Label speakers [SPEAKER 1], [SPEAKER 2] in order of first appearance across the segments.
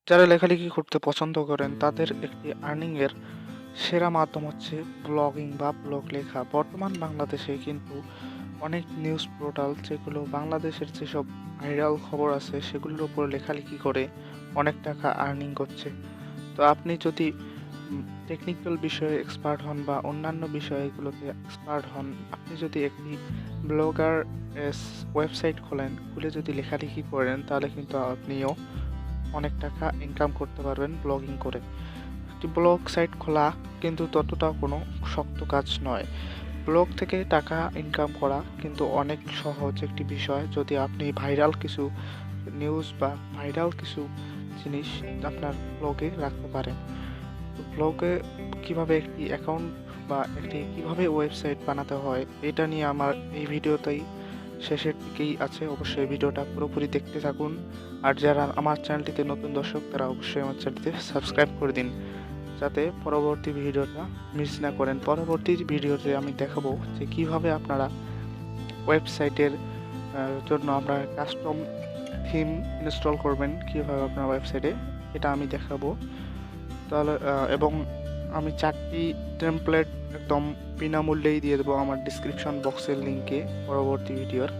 [SPEAKER 1] যারা লেখালেখি করতে পছন্দ করেন তাদের একটি আর্নিং এর সেরা মাধ্যম হচ্ছে ব্লগিং বা ব্লগ লেখা। বর্তমান বাংলাদেশে কিন্তু অনেক নিউজ পোর্টাল যেগুলো বাংলাদেশের যেসব ভাইরাল খবর আছে সেগুলোর উপর লেখালেখি করে অনেক টাকা আর্নিং করছে। তো আপনি যদি টেকনিক্যাল বিষয়ে এক্সপার্ট হন বা অন্যান্য বিষয়গুলোতে এক্সপার্ট হন, আপনি যদি একটি ব্লগার ওয়েবসাইট খোলেন, খুলে যদি লেখালেখি করেন তাহলে কিন্তু আপনিও অনেক টাকা ইনকাম করতে পারবেন ব্লগিং করে। একটি ব্লগ সাইট খোলা কিন্তু ততটা কোনো শক্ত কাজ নয়। ব্লগ থেকে টাকা ইনকাম করা কিন্তু অনেক সহজ একটি বিষয়, যদি আপনি ভাইরাল কিছু নিউজ বা ভাইরাল কিছু জিনিস আপনার ব্লগে রাখতে পারেন। তো ব্লগে কিভাবে একটি অ্যাকাউন্ট বা একটি কিভাবে ওয়েবসাইট বানাতে হয় এটা নিয়ে আমার এই ভিডিওতেই শেষের দিকেই আছে। অবশ্যই ভিডিওটা পুরোপুরি দেখতে থাকুন। আর যারা আমার চ্যানেলটিতে নতুন দর্শক তারা অবশ্যই আমার চ্যানেলটিতে সাবস্ক্রাইব করে দিন, যাতে পরবর্তী ভিডিওটা মিস না করেন। পরবর্তী ভিডিওতে আমি দেখাবো যে কিভাবে আপনারা ওয়েবসাইটের জন্য আমরা কাস্টম থিম ইনস্টল করবেন, কিভাবে আপনার ওয়েবসাইটে, এটা আমি দেখাবো। তাহলে এবং আমি 4টি টেমপ্লেট একদম বিনামূল্যেই দিয়ে দেবো আমার ডিসক্রিপশন বক্সের লিঙ্কে পরবর্তী ভিডিওর।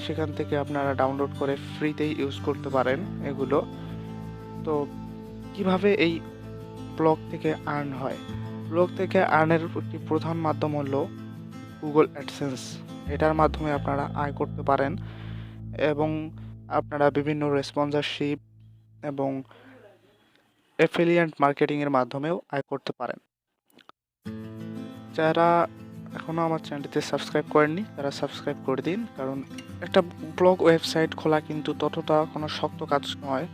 [SPEAKER 1] সেখান থেকে আপনারা ডাউনলোড করে ফ্রিতেই ইউজ করতে পারেন এগুলো। তো কিভাবে এই ব্লগ থেকে আর্ন হয়? ব্লগ থেকে আর্নের একটি প্রধান মাধ্যম হলো গুগল অ্যাডসেন্স। এটার মাধ্যমে আপনারা আয় করতে পারেন এবং আপনারা বিভিন্ন স্পন্সরশিপ এবং অ্যাফিলিয়েট মার্কেটিংয়ের মাধ্যমেও আয় করতে পারেন। যারা এখনও আমার চ্যানেলটিতে সাবস্ক্রাইব করেননি তারা সাবস্ক্রাইব করে দিন, কারণ একটা ব্লগ ওয়েবসাইট খোলা কিন্তু ততটা কোনো শক্ত কাজ নয়।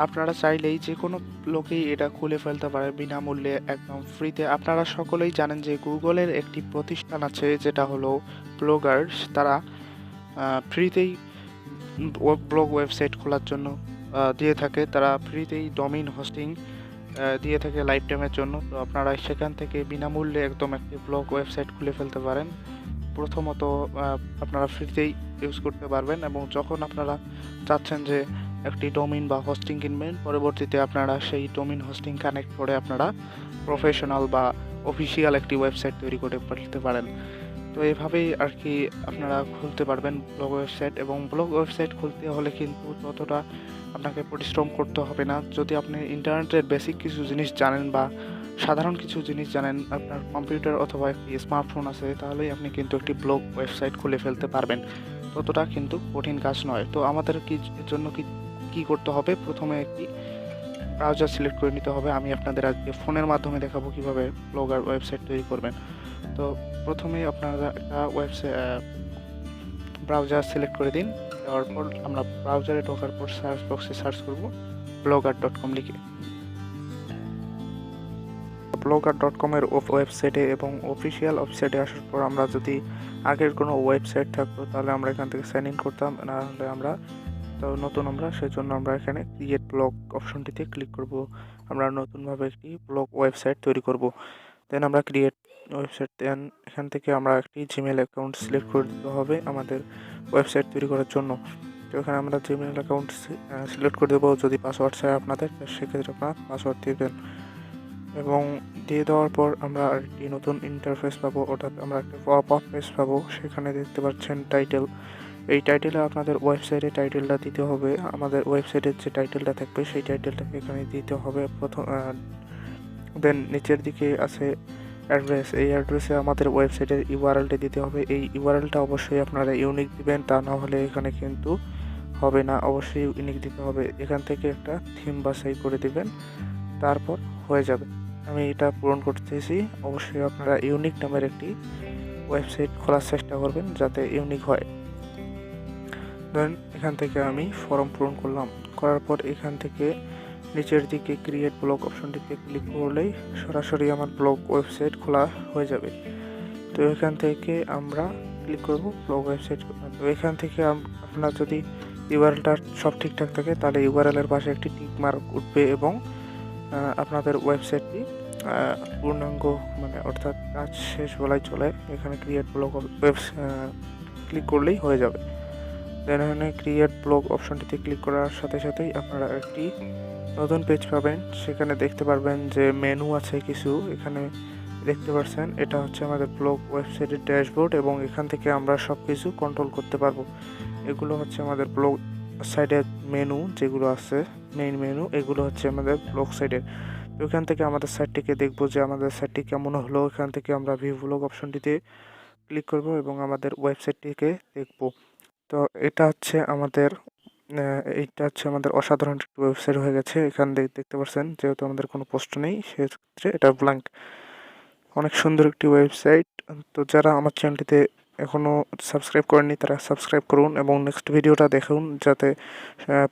[SPEAKER 1] আপনারা চাইলেই যে কোনো লোকেই এটা খুলে ফেলতে পারে বিনামূল্যে, একদম ফ্রিতে। আপনারা সকলেই জানেন যে গুগলের একটি প্রতিষ্ঠান আছে যেটা হলো ব্লগার্স। তারা ফ্রিতেই ব্লগ ওয়েবসাইট খোলার জন্য দিয়ে থাকে। তারা ফ্রিতেই ডোমেইন হোস্টিং দিয়ে থাকে লাইফ টাইমের জন্য। তো আপনারা সেখান থেকে বিনামূল্যে একদম একটি ব্লগ ওয়েবসাইট খুলে ফেলতে পারেন। প্রথমত আপনারা ফ্রিতেই ইউজ করতে পারবেন, এবং যখন আপনারা চাচ্ছেন যে একটি ডোমেইন বা হোস্টিং কিনবেন, পরবর্তীতে আপনারা সেই ডোমেইন হোস্টিং কানেক্ট করে আপনারা প্রফেশনাল বা অফিসিয়াল একটি ওয়েবসাইট তৈরি করে ফেলতে পারেন। তো এভাবেই আর কি আপনারা খুলতে পারবেন ব্লগ ওয়েবসাইট। এবং ব্লগ ওয়েবসাইট খুলতে হলে কিন্তু ততটা আপনাকে পরিশ্রম করতে হবে না। যদি আপনি ইন্টারনেটের বেসিক কিছু জিনিস জানেন বা সাধারণ কিছু জিনিস জানেন, আপনার কম্পিউটার অথবা একটি স্মার্টফোন আছে, তাহলেই আপনি কিন্তু একটি ব্লগ ওয়েবসাইট খুলে ফেলতে পারবেন। ততটা কিন্তু কঠিন কাজ নয়। তো আমাদের এর জন্য কি করতে হবে? প্রথমে একটি ব্রাউজার সিলেক্ট করে নিতে হবে। আমি আপনাদের আজকে ফোনের মাধ্যমে দেখাবো কিভাবে ব্লগার ওয়েবসাইট তৈরি করবেন। তো প্রথমেই আপনারা একটা ব্রাউজার সিলেক্ট করে দিন। দেওয়ার পর আমরা ব্রাউজারে ঢোকার পর সার্চ বক্সে সার্চ করব blogger.com লিখে। blogger.com এর ওয়েবসাইটে এবং অফিসিয়াল ওয়েবসাইটে আসার পর আমরা যদি আগের কোনো ওয়েবসাইট থাকতো তাহলে আমরা এখান থেকে সাইন ইন করতাম, না হলে আমরা সেজন্য আমরা এখানে ক্রিয়েট ব্লগ অপশনটিতে ক্লিক করব। আমরা নতুনভাবে একটি ব্লগ ওয়েবসাইট তৈরি করব। দেন আমরা ক্রিয়েট ওয়েবসাইট, দেন এখান থেকে আমরা একটি জিমেল অ্যাকাউন্ট সিলেক্ট করে দিতে হবে আমাদের ওয়েবসাইট তৈরি করার জন্য। তো এখানে আমরা জিমেল অ্যাকাউন্ট সিলেক্ট করে দেবো। যদি পাসওয়ার্ড চাই আপনাদের, সেক্ষেত্রে আপনার পাসওয়ার্ড দিবেন, এবং দিয়ে দেওয়ার পর আমরা একটি নতুন ইন্টারফেস পাবো, অর্থাৎ আমরা একটা পপ আপ পেজ পাবো। সেখানে দেখতে পাচ্ছেন টাইটেল। এই টাইটেলে আপনাদের ওয়েবসাইটে টাইটেলটা দিতে হবে। আমাদের ওয়েবসাইটের যে টাইটেলটা থাকবে সেই টাইটেলটাকে এখানে দিতে হবে প্রথম। দেন নিচের দিকে আছে অ্যাড্রেস। এই অ্যাড্রেসে আমাদের ওয়েবসাইটের ইউআরএলটা দিতে হবে। এই ইউআরএলটা অবশ্যই আপনারা ইউনিক দিবেন, তা না হলে এখানে কিন্তু হবে না। অবশ্যই ইউনিক দিতে হবে। এখান থেকে একটা থিম বাছাই করে দিবেন, তারপর হয়ে যাবে। আমি এটা পূরণ করতেছি। অবশ্যই আপনারা ইউনিক নামের একটি ওয়েবসাইট খোলার চেষ্টা করবেন যাতে ইউনিক হয়। দেন এখান থেকে আমি ফর্ম পূরণ করলাম। করার পর এখান থেকে নিচের দিকে ক্রিয়েট ব্লগ অপশনটিতে ক্লিক করলেই সরাসরি আমার ব্লগ ওয়েবসাইট খোলা হয়ে যাবে। তো এখান থেকে আমরা ক্লিক করব ব্লগ ওয়েবসাইট। তো এখান থেকে আপনার যদি ইউআরএলটা সব ঠিকঠাক থাকে তাহলে ইউআরএলের পাশে একটি টিক মার্ক উঠবে এবং আপনাদের ওয়েবসাইটটি পূর্ণাঙ্গ, মানে অর্থাৎ কাজ শেষ বলাই চলে। এখানে ক্রিয়েট ব্লগ ক্লিক করলেই হয়ে যাবে। দেন এখানে ক্রিয়েট ব্লগ অপশনটিতে ক্লিক করার সাথে সাথেই আপনারা একটি নতুন পেজ পাবেন, সেখানে দেখতে পারবেন যে মেনু আছে কিছু, এখানে দেখতে পাচ্ছেন এটা হচ্ছে আমাদের ব্লগ ওয়েবসাইটের ড্যাশবোর্ড এবং এখান থেকে আমরা সব কিছু কন্ট্রোল করতে পারবো। এগুলো হচ্ছে আমাদের ব্লগ সাইডের মেনু যেগুলো আছে, মেইন মেনু, এগুলো হচ্ছে আমাদের ব্লগ সাইডের। তো এখান থেকে আমাদের সাইটটিকে দেখবো যে আমাদের সাইটটি কেমন হলো। এখান থেকে আমরা ভিউ ব্লগ অপশনটিতে ক্লিক করব এবং আমাদের ওয়েবসাইটটিকে দেখব। তো এটা হচ্ছে আমাদের এইটা হচ্ছে আমাদের অসাধারণ একটি ওয়েবসাইট হয়ে গেছে। এখান থেকে দেখতে পাচ্ছেন যেহেতু আমাদের কোনো পোস্ট নেই, সেক্ষেত্রে এটা ব্ল্যাঙ্ক। অনেক সুন্দর একটি ওয়েবসাইট। তো যারা আমার চ্যানেলটিতে এখনও সাবস্ক্রাইব করেননি তারা সাবস্ক্রাইব করুন এবং নেক্সট ভিডিওটা দেখুন যাতে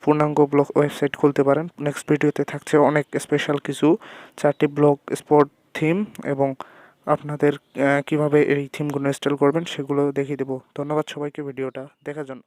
[SPEAKER 1] পূর্ণাঙ্গ ব্লগ ওয়েবসাইট খুলতে পারেন। নেক্সট ভিডিওতে থাকছে অনেক স্পেশাল কিছু 4টি ব্লগ স্পট থিম এবং আপনাদের কিভাবে এই থিমগুলো ইনস্টল করবেন সেগুলো দেখিয়ে দেবো। ধন্যবাদ সবাইকে ভিডিওটা দেখার জন্য।